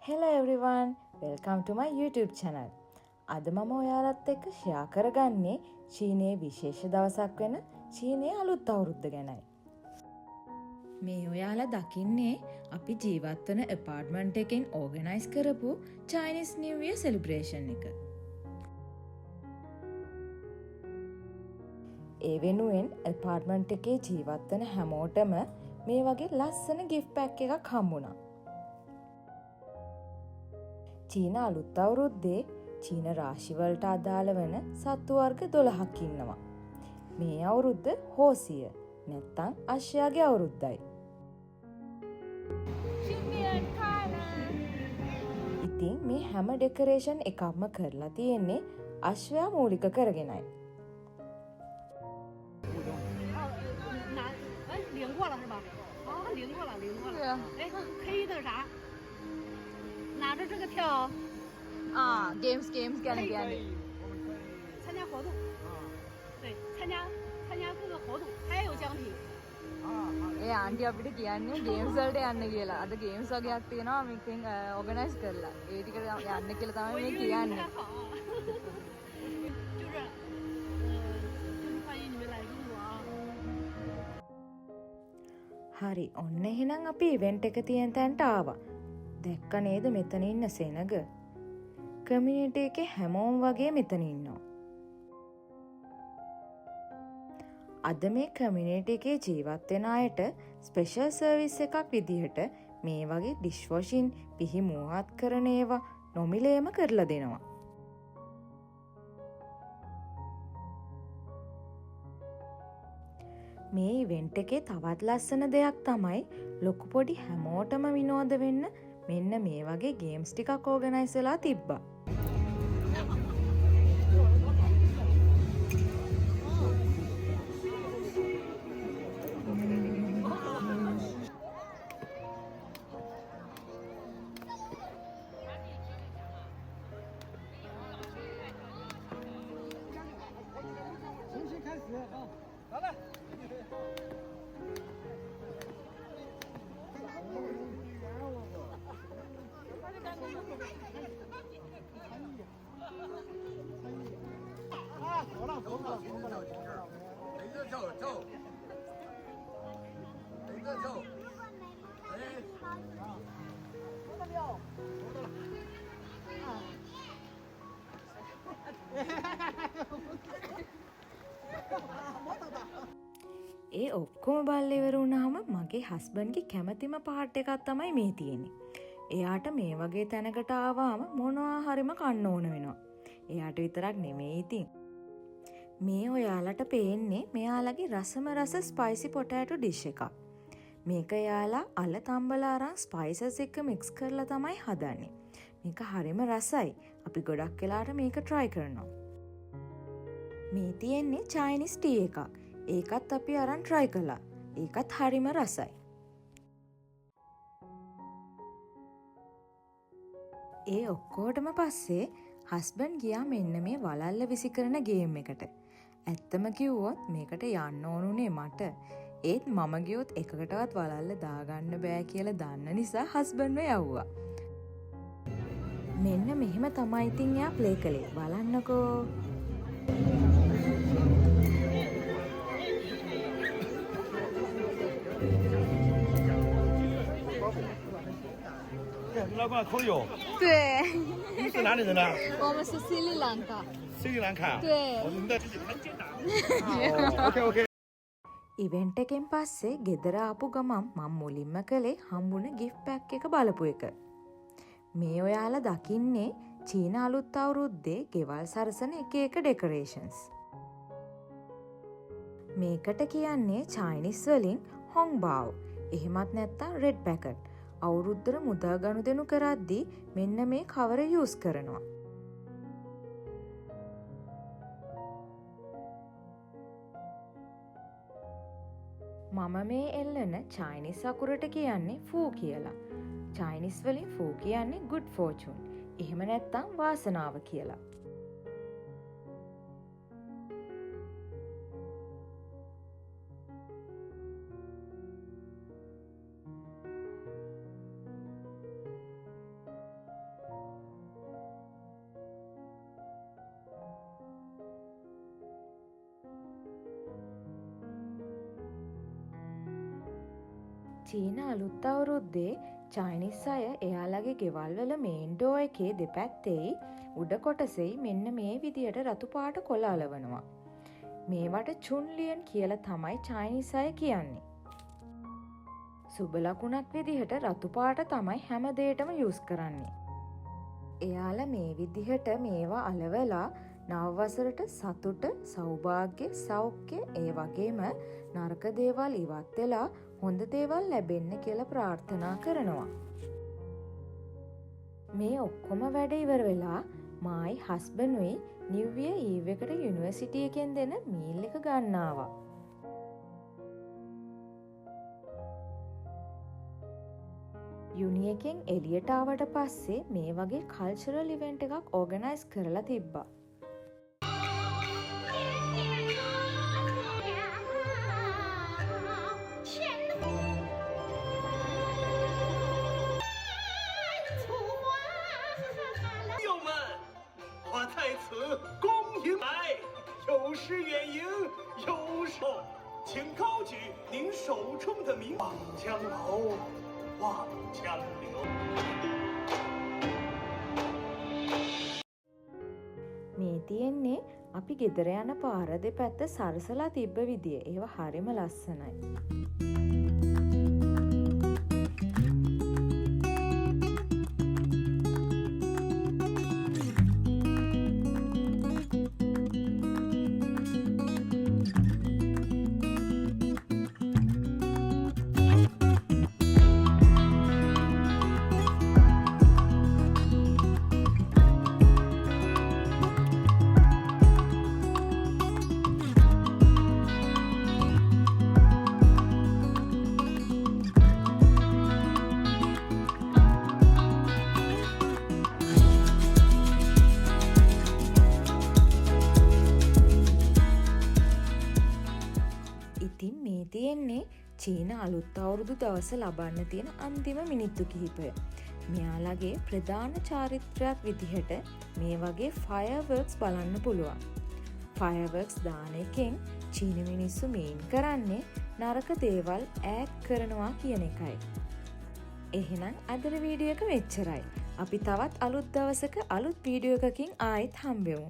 Hello everyone, welcome to my YouTube channel. අද මම ඔයාලත් එක්ක ෂෙයා කරගන්නේ චීනයේ විශේෂ දවසක් වෙන චීනයේ අලුත් අවුරුද්ද ගැනයි. මේ ඔයාලා දකින්නේ අපි ජීවත් වන ඇපාර්ට්මන්ට් එකෙන් ඕගනයිස් කරපු Chinese New Year celebration එක. ඒ වෙනුවෙන් ඇපාර්ට්මන්ට් එකේ ජීවත් වන හැමෝටම මේ වගේ ලස්සන gift pack එකක් හම්බුණා. චීන අලුත් අවුරුද්දේ චීන රාශිවලට අදාළ වන සත්තු වර්ග 12ක් ඉන්නවා. මේ අවුරුද්ද හෝසිය නැත්තම් අශ්වයාගේ අවුරුද්දයි. ඉතින් මේ හැම ඩෙකොරේෂන් එකක්ම කරලා තියෙන්නේ අශ්වයා මූලික කරගෙනයි. 领过了是吧？啊，领过了。对啊。哎，黑的啥？拿着这个跳。games ගැන කියන්නේ. 参加活动。对，参加各个活动，还有奖品。ඒ ආන්ටි අපිට කියන්නේ ගේම්ස් වලට යන්න කියලා. අද ගේම්ස් වගේක් තියෙනවා මේකෙන් ඕගනයිස් කරලා. ඒ ටිකට යන්න කියලා තමයි මේ කියන්නේ. 就是欢迎你们来中国啊。 හරි, ඔන්න එහෙනම් අපි ඉවෙන්ට් එක තියෙන තැනට ආවා. දැක්ක නේද මෙතන ඉන්න සෙනග? කමියුනිටි එකේ හැමෝම වගේ මෙතන ඉන්නවා. අද මේ කමියුනිටි එකේ ජීවත් වෙන අයට ස්පෙෂල් සර්විස් එකක් විදිහට මේ වගේ ඩිෂ් වොෂින් පිහි මුවහත් කරන ඒවා නොමිලේම කරලා දෙනවා. මේ ඉවෙන්ට් එකේ තවත් ලස්සන දෙයක් තමයි ලොකු පොඩි හැමෝටම විනෝද වෙන්න මෙන්න මේ වගේ ගේම්ස් ටිකක් ඕගනයිස් වෙලා තිබ්බා. ඒ ඔක්කොම බල්ල ඉවර වුණාම මගේ හස්බන්ඩ්ගේ කැමතිම පාට් එකක් තමයි මේ තියෙන්නේ. එයාට මේ වගේ තැනකට ආවම මොනවා හරිම කන්න ඕන වෙනවා. එයාට විතරක් නෙමෙයි ඉතින්. මේ ඔයාලට පේන්නේ මෙයාලගේ රසම රස ස්පයිසි පොටෑටෝ ඩිෂ් එකක්. මේක එයාලා අල තම්බලා අරන් ස්පයිසස් එක්ක මික්ස් කරලා තමයි හදන්නේ. මේක හරිම රසයි. අපි ගොඩක් වෙලාට මේක try කරනවා. මේ තියෙන්නේ චයිනීස් ටී එකක්. ඒකත් අපි අරන් try කළා. ඒකත් හරිම රසයි. ඒ ඔක්කොටම පස්සේ හස්බන්ඩ් ගියා මෙන්න මේ වලල්ල විසි කරන ගේම් එකට. ඇත්තම කිව්වොත් මේකට යන්න ඕනුනේ මට. ඒත් මම ගියොත් එකකටවත් වලල්ල දාගන්න බෑ කියලා දන්න නිසා හස්බන්ඩ්ව යවුවා. මෙන්න මෙහෙම තමයි ඉතින් එයා ප්ලේ කළේ. බලන්නකෝ.对， 你是哪里人呢？我们是斯里兰卡。斯里兰卡。对。我们的OK OK。 ඉවෙන්ට් එකෙන් පස්සේ ගෙදර ආපු ගමන් මම මුලින්ම කළේ හම්බුන gift pack එක බලපු එක. මේ ඔයාලා දකින්නේ චීන අලුත් අවුරුද්දේ ගෙවල් සරසන එක එක ඩෙකොරේෂන්ස්. මේකට කියන්නේ චයිනීස් වලින් හොංබාව්. එහෙමත් නැත්නම් රෙඩ් පැකට්. අවුරුද්දට මුදල් ගනුදෙනු කරද්දී මෙන්න මේ කවර යූස් කරනවා. මම මේ එල්ලන චයිනීස් අකුරට කියන්නේ ෆූ කියලා. චයිනීස් වලින් ෆූ කියන්නේ good fortune. එහෙම නැත්නම් වාසනාව කියලා. චීන අලුත් අවුරුද්දේ චයිනිස් අය එයාලගේ ගෙවල් වල මේන් ඩෝ එකේ දෙපැත්තෙයි උඩ කොටසෙයි මෙන්න මේ විදියට රතු පාට කොළ අලවනවා. මේවට චුන්ලියන් කියලා තමයි චයිනිස් අය කියන්නේ. සුබ ලකුණක් විදිහට රතු පාට තමයි හැම දෙයකටම යූස් කරන්නේ. එයාලා මේ විදිහට මේවා අලවලා නව වසරට සතුට, සෞභාග්‍ය, සෞඛ්‍ය ඒ වගේම නරක දේවල් ඉවත් වෙලා හොඳ දේවල් ලැබෙන්න කියලා ප්‍රාර්ථනා කරනවා. මේ ඔක්කොම වැඩ ඉවර වෙලා මායි හස්බන්ඩ්ුයි නිව් ඉයර් ඊව් එකට යුනිවර්සිටි එකෙන් දෙන මීල් එක ගන්න ආවා. යුනි එකෙන් එළියට ආවට පස්සේ මේ වගේ කල්චරල් ඉවෙන්ට් එකක් ඕගනයිස් කරලා තිබ්බා. මේ තියෙන්නේ අපි ගෙදර යන පාර දෙපැත්ත සරසලා තිබ්බ විදිය. ඒවා හරිම ලස්සනයි. ඉතින් මේ තියෙන්නේ චීන අලුත් අවුරුදු දවස ලබන්න තියෙන අන්තිම මිනිත්තු කිහිපය. මෙයාලගේ ප්‍රධාන චාරිත්‍රයක් විදිහට මේ වගේ ෆයර්වර්ක්ස් බලන්න පුළුවන්. ෆයර්වර්ක්ස් දාන එකෙන් චීන මිනිස්සු මේන් කරන්නේ නරක දේවල් ඈඩ් කරනවා කියන එකයි. එහෙනම් අදට වීඩියෝ එක මෙච්චරයි. අපි තවත් අලුත් දවසක අලුත් වීඩියෝ එකකින් ආයෙත් හම්බෙමු.